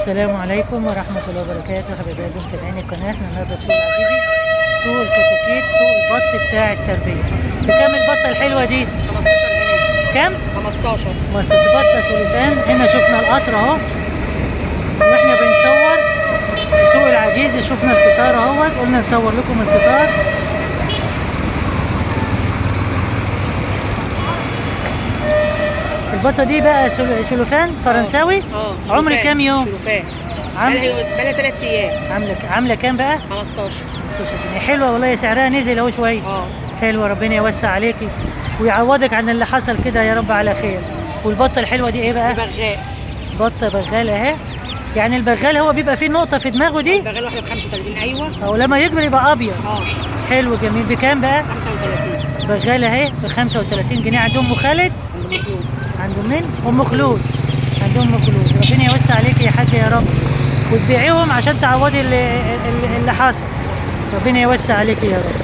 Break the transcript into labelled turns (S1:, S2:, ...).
S1: السلام عليكم ورحمة الله وبركاته. حبايبي متابعين القناة، احنا النهارده في سوق العزيزي، سوق الكتاكيت، سوق البط بتاع التربية. بكام البطة الحلوة دي؟
S2: 15 جنيه.
S1: كام؟
S2: 15.
S1: بطة سلوفان. هنا شفنا القطر اهو، واحنا بنصور في سوق العزيزي. شفنا القطار اهوت، قلنا نصور لكم القطار. البطة دي بقى سلوفان فرنساوي. عمر كام يوم؟
S2: شلوفان. بقالها 3 ايام.
S1: عاملة كام بقى؟
S2: 15
S1: جنيه. حلوة والله، سعرها نزل اهو شوية. حلوة، ربنا يوسع عليكي ويعوضك عن اللي حصل كده يا رب على خير. والبطة الحلوة دي ايه بقى؟
S2: دي بغاء.
S1: بطة بغال اهي. يعني البغال هو بيبقى فيه نقطة في دماغه دي؟
S2: البغال واحدة ب 35. ايوه.
S1: او لما يكبر يبقى ابيض. حلو جميل. بكام بقى؟
S2: 35.
S1: بغال اهي ب 35 جنيه. عندهم ام خالد؟
S2: عند مخلوق.
S1: عندهم مين؟ ام خلود. عندهم ام خلود. ربنا يوسع عليكي يا حاجة يا رب، وتبيعيهم عشان تعوضي اللي حصل. ربنا يوسع عليكي يا رب.